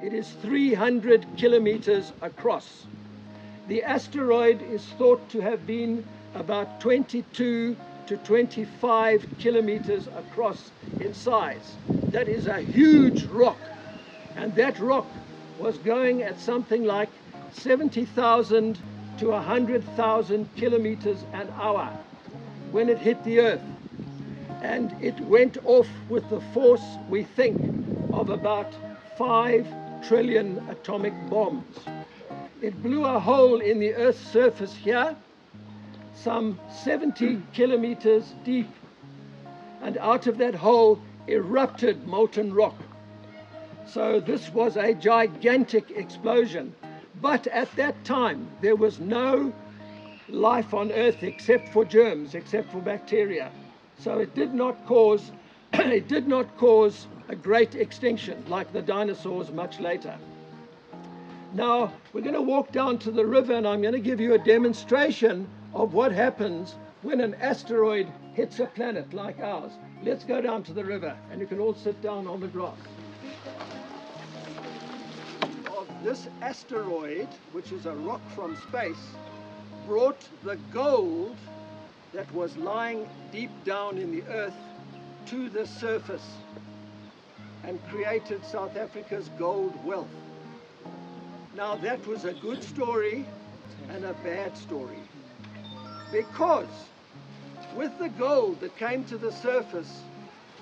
It is 300 kilometers across. The asteroid is thought to have been about 22 to 25 kilometers across in size. That is a huge rock, and that rock was going at something like 70,000 to 100,000 kilometers an hour when it hit the Earth, and it went off with the force, we think, of about 5 trillion atomic bombs. It blew a hole in the Earth's surface here, some 70 kilometers deep, and out of that hole erupted molten rock. So this was a gigantic explosion. But at that time, there was no life on Earth except for germs, except for bacteria. So it did not cause, it did not cause a great extinction like the dinosaurs much later. Now, we're going to walk down to the river, and I'm going to give you a demonstration of what happens when an asteroid hits a planet like ours. Let's go down to the river, and you can all sit down on the grass. Of this asteroid, which is a rock from space, brought the gold that was lying deep down in the earth to the surface and created South Africa's gold wealth. Now that was a good story and a bad story, because with the gold that came to the surface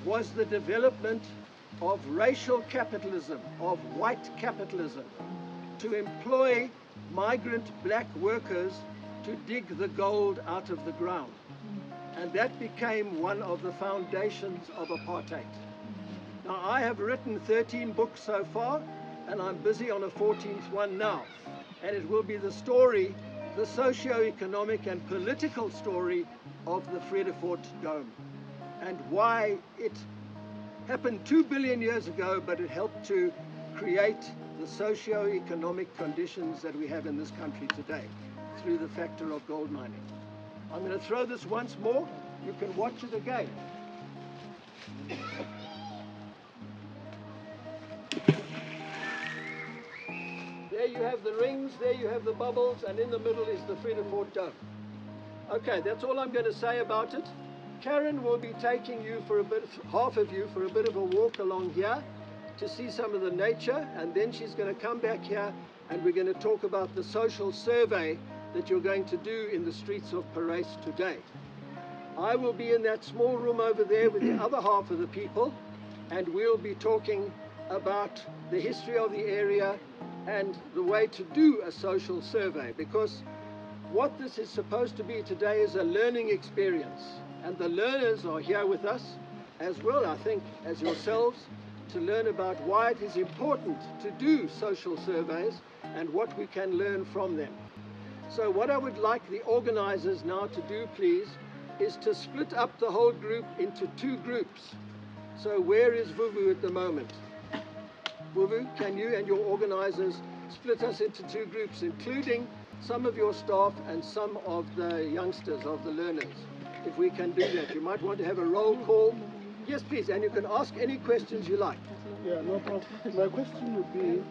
was the development of racial capitalism, of white capitalism, to employ migrant black workers to dig the gold out of the ground. And that became one of the foundations of apartheid. Now, I have written 13 books so far, and I'm busy on a 14th one now. And it will be the story, the socio-economic and political story of the Vredefort Dome, and why it happened 2 billion years ago, but it helped to create the socio-economic conditions that we have in this country today through the factor of gold mining. I'm going to throw this once more. You can watch it again. There you have the rings, there you have the bubbles, and in the middle is the Vredefort Dome. Okay, that's all I'm going to say about it. Karen will be taking you for a bit, half of you, for a bit of a walk along here to see some of the nature, and then she's going to come back here and we're going to talk about the social survey that you're going to do in the streets of Paris today. I will be in that small room over there with the other half of the people, and we'll be talking about the history of the area and the way to do a social survey, because what this is supposed to be today is a learning experience, and the learners are here with us as well, I think, as yourselves, to learn about why it is important to do social surveys and what we can learn from them. So what I would like the organizers now to do, please, is to split up the whole group into 2 groups. So where is Vuvu at the moment? Vuvu, can you and your organizers split us into 2 groups, including some of your staff and some of the youngsters, of the learners? If we can do that, you might want to have a roll call. Yes, please, and you can ask any questions you like. Yeah, no problem. My question would be,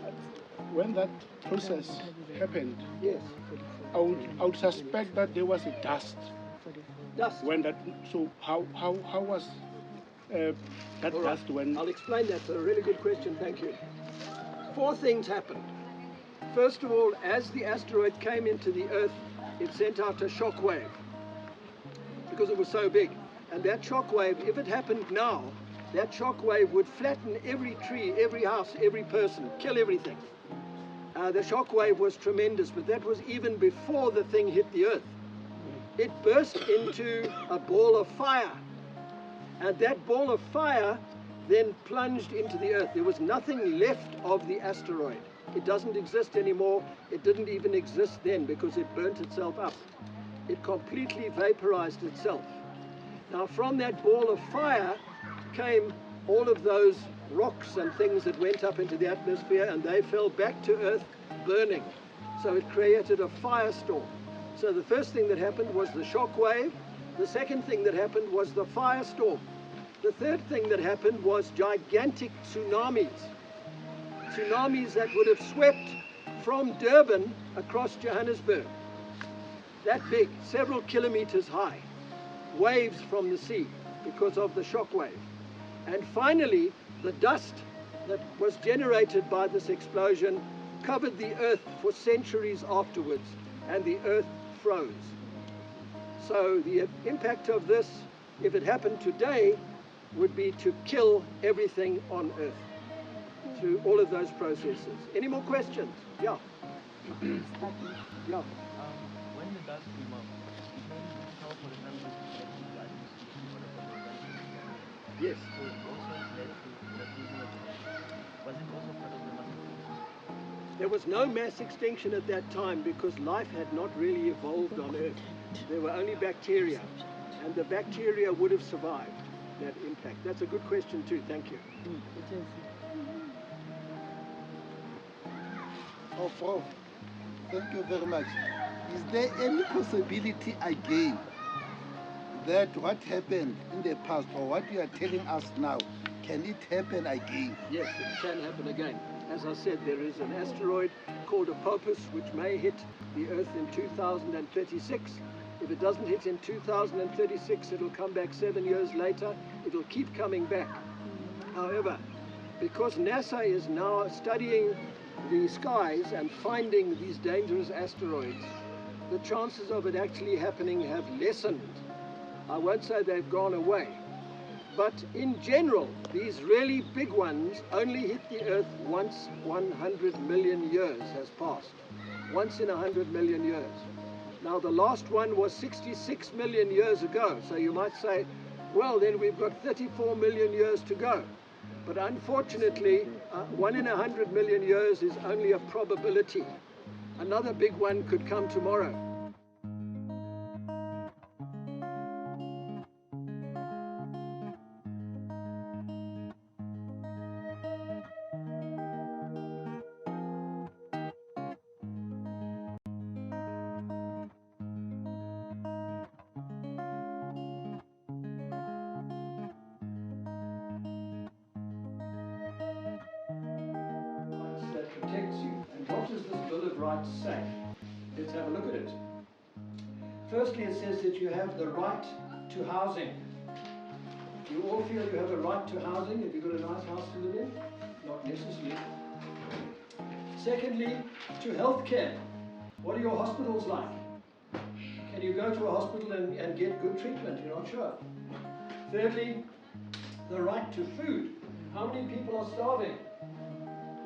when that process happened, Yes. I would suspect that there was a dust. Dust. When that, so how was that All right. dust when? I'll explain that. It's a really good question, thank you. 4 things happened. First of all, as the asteroid came into the Earth, it sent out a shock wave because it was so big. And that shock wave, if it happened now, that shock wave would flatten every tree, every house, every person, kill everything. The shock wave was tremendous, but that was even before the thing hit the Earth. It burst into a ball of fire, and that ball of fire then plunged into the Earth. There was nothing left of the asteroid. It doesn't exist anymore. It didn't even exist then because it burnt itself up. It completely vaporized itself. Now from that ball of fire came all of those rocks and things that went up into the atmosphere, and they fell back to Earth burning. So it created a firestorm. So the first thing that happened was the shock wave. The second thing that happened was the firestorm. The third thing that happened was gigantic tsunamis. tsunamis that would have swept from Durban across Johannesburg. That big, several kilometers high, waves from the sea because of the shock wave. And finally, the dust that was generated by this explosion covered the earth for centuries afterwards, and the earth froze. So the impact of this, if it happened today, would be to kill everything on earth through all of those processes. Any more questions? Yeah. Yeah. When the dust came up, how, for example, electric items Yes. so it also led to the freezing of the earth. Was it also part of the mass extinction? There was no mass extinction at that time because life had not really evolved on Earth. There were only bacteria, and the bacteria would have survived that impact. That's a good question too, thank you. Oh, Prof, thank you very much. Is there any possibility again that what happened in the past or what you are telling us now, can it happen again? Yes, it can happen again. As I said, there is an asteroid called Apopus which may hit the Earth in 2036. If it doesn't hit in 2036, it'll come back 7 years later. It'll keep coming back. However, because NASA is now studying the skies and finding these dangerous asteroids, the chances of it actually happening have lessened. I won't say they've gone away, but in general, these really big ones only hit the Earth once 100 million years has passed. Once in 100 million years. Now the last one was 66 million years ago, so you might say, well then we've got 34 million years to go. But unfortunately, 1 in 100 million years is only a probability. Another big one could come tomorrow. That protects you. And what does this Bill of Rights say? Let's have a look at it. Firstly, it says that you have the right to housing. Do you all feel you have a right to housing if you've got a nice house to live in? Not necessarily. Secondly, to health care. What are your hospitals like? Can you go to a hospital and get good treatment? You're not sure. Thirdly, the right to food. How many people are starving?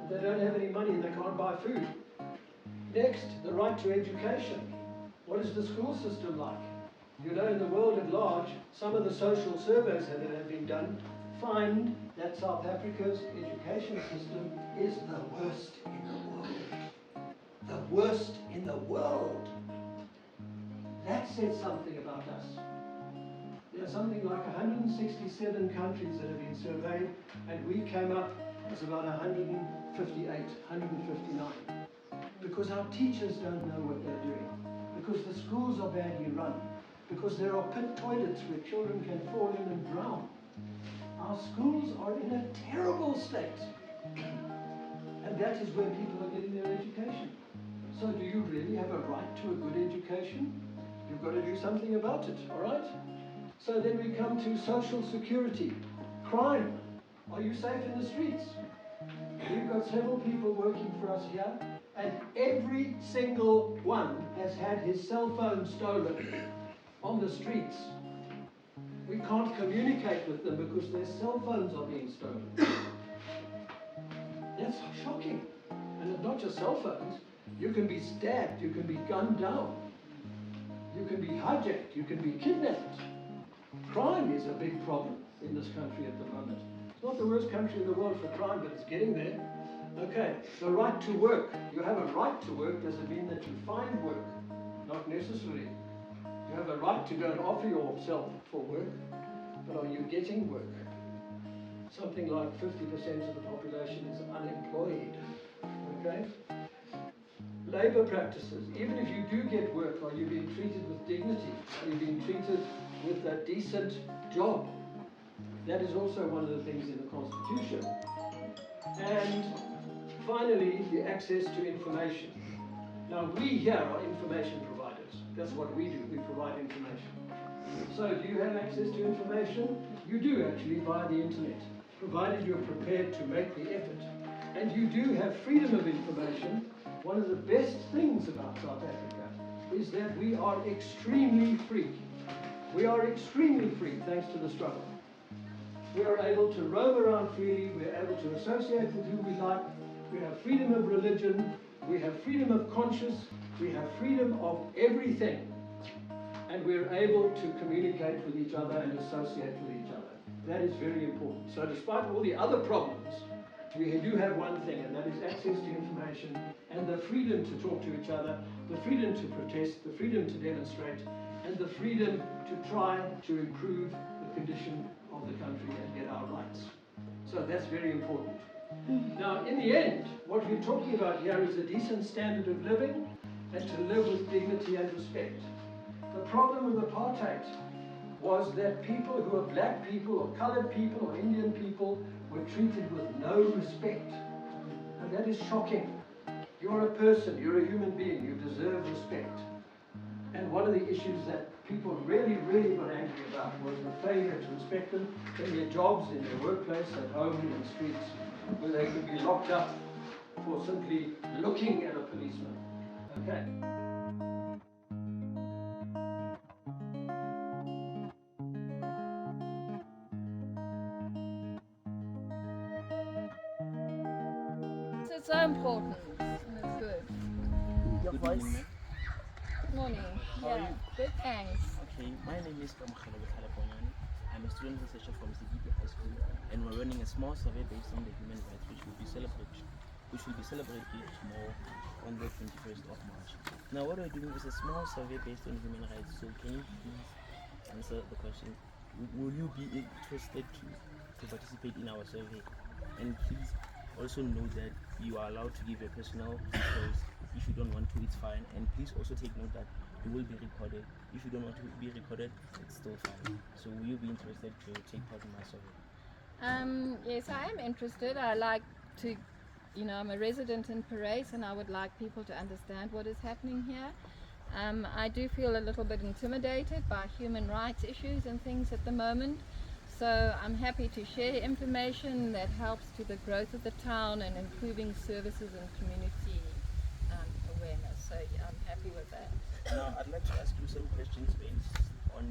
They don't have any money, they can't buy food. Next, the right to education. What is the school system like? You know, in the world at large, some of the social surveys that have been done find that South Africa's education system is the worst in the world. The worst in the world. That says something about us. There are something like 167 countries that have been surveyed, and we came up as about 158, 159. Because our teachers don't know what they're doing. Because the schools are badly run. Because there are pit toilets where children can fall in and drown. Our schools are in a terrible state. And that is where people are getting their education. So do you really have a right to a good education? You've got to do something about it, all right? So then we come to social security. Crime. Are you safe in the streets? We've got several people working for us here, and every single one has had his cell phone stolen on the streets. We can't communicate with them because their cell phones are being stolen. That's shocking. And it's not just cell phones. You can be stabbed, you can be gunned down, you can be hijacked, you can be kidnapped. Crime is a big problem in this country at the moment. It's not the worst country in the world for crime, but it's getting there. Okay, the right to work. You have a right to work. Does it mean that you find work? Not necessarily. You have a right to go and offer yourself for work, but are you getting work? Something like 50% of the population is unemployed. Okay? Labor practices. Even if you do get work, are you being treated with dignity? Are you being treated with a decent job? That is also one of the things in the Constitution. And finally, the access to information. Now, we here are information providers. That's what we do. We provide information. So, do you have access to information? You do actually via the internet, provided you're prepared to make the effort. And you do have freedom of information. One of the best things about South Africa is that we are extremely free. We are extremely free thanks to the struggle. We are able to roam around freely, we are able to associate with who we like, we have freedom of religion, we have freedom of conscience, we have freedom of everything. And we're able to communicate with each other and associate with each other. That is very important. So despite all the other problems, we do have one thing, and that is access to information and the freedom to talk to each other, the freedom to protest, the freedom to demonstrate, and the freedom to try to improve the condition of the country and get our rights. So that's very important. Now, in the end, what we're talking about here is a decent standard of living and to live with dignity and respect. The problem with apartheid was that people who are black people or colored people or Indian people were treated with no respect. And that is shocking. You're a person, you're a human being, you deserve respect. And one of the issues that people really got angry about was the failure to respect them in their jobs, in their workplace, at home, in the streets, where they could be locked up for simply looking at a policeman. Okay. It's so important and it's good. Your voice. Morning. How are Yeah, you? good, thanks. Okay, my name is Kamukhalo California. I'm a student researcher from CDP High School, and we're running a small survey based on the human rights, which will be celebrated tomorrow on the 21st of March. Now, what we're doing is a small survey based on human rights. So, can you please answer the question? Will you be interested to participate in our survey? And please also know that you are allowed to give your personal details. If you don't want to, it's fine. And please also take note that you will be recorded. If you don't want to be recorded, it's still fine. So will you be interested to take part in my survey? Yes, I am interested. I like to, I'm a resident in Paris and I would like people to understand what is happening here. I do feel a little bit intimidated by human rights issues and things at the moment. So I'm happy to share information that helps to the growth of the town and improving services and community awareness. So yeah, I'm happy with that. Now, I'd like to ask you some questions based on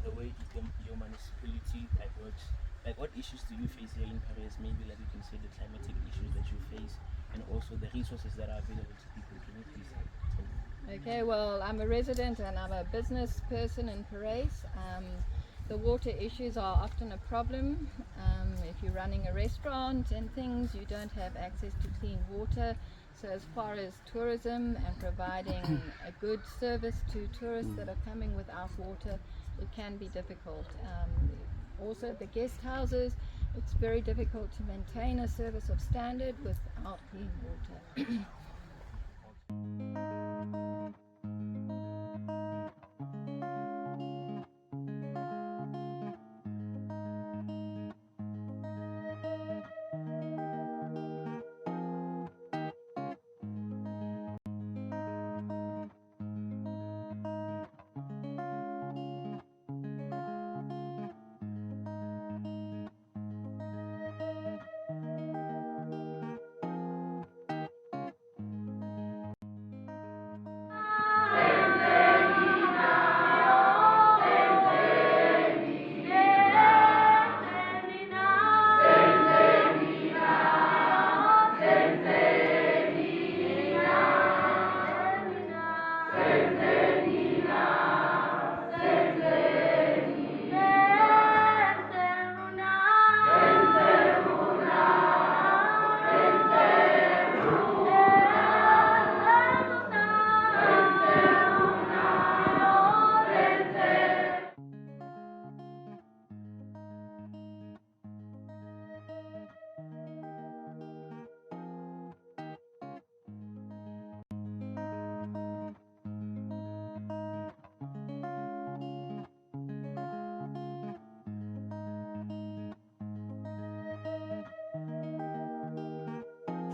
the way your municipality works. Like, what issues do you face here in Paris? Maybe like you can say the climatic issues that you face, and also the resources that are available to people. Can you please tell me? Okay, well, I'm a resident and I'm a business person in Paris. The water issues are often a problem. If you're running a restaurant and things, you don't have access to clean water. So as far as tourism and providing a good service to tourists that are coming without water, it can be difficult. Also the guest houses, it's very difficult to maintain a service of standard without clean water.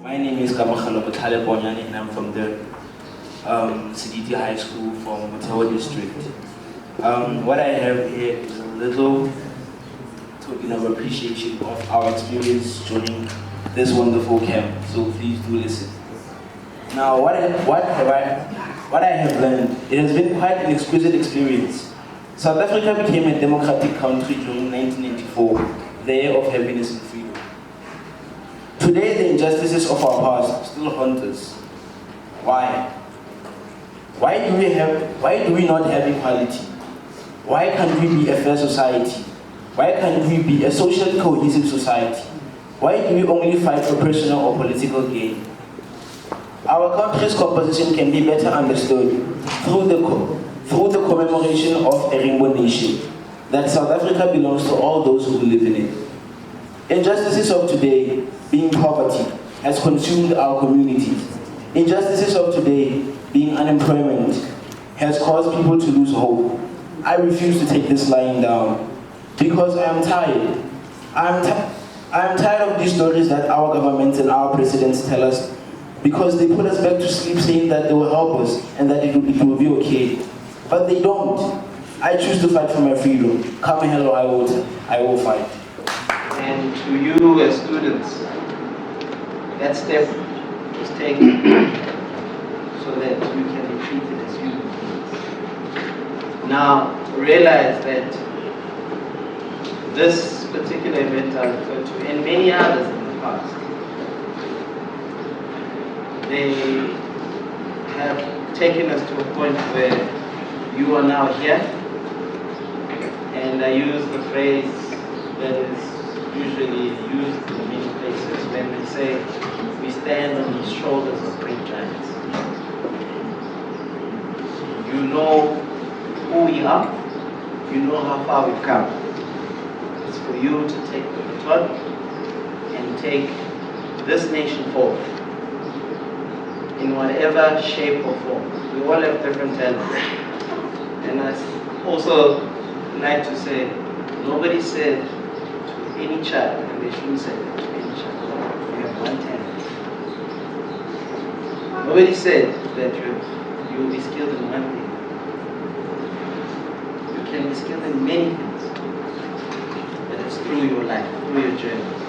My name is Robben and I'm from the CDT High School from Vredefort district. What I have here is a little token of appreciation of our experience during this wonderful camp, so please do listen. Now, what I have learned, it has been quite an exquisite experience. South Africa became a democratic country during 1994, the year of happiness and freedom. Today, the injustices of our past still haunt us. Why? Why do we not have equality? Why can't we be a fair society? Why can't we be a socially cohesive society? Why do we only fight for personal or political gain? Our country's composition can be better understood through the commemoration of a rainbow nation, that South Africa belongs to all those who live in it. Injustices of today, being poverty, has consumed our communities. Injustices of today, being unemployment, has caused people to lose hope. I refuse to take this lying down because I am tired. I am tired of these stories that our governments and our presidents tell us because they put us back to sleep saying that they will help us and that it will be okay. But they don't. I choose to fight for my freedom. Come hell or high water, I will fight. And to you as students, that step is taken so that you can be treated as human beings. Now, realize that this particular event I referred to, and many others in the past, they have taken us to a point where you are now here, and I use the phrase that is usually used in many places when they say we stand on the shoulders of great giants. You know who we are, you know how far we've come. It's for you to take the baton and take this nation forward in whatever shape or form. We all have different talents. And I also like to say, nobody said to any child, and they shouldn't say that to any child, you have one talent. Nobody said that you will be skilled in one thing. You can be skilled in many things, but it's through your life, through your journey.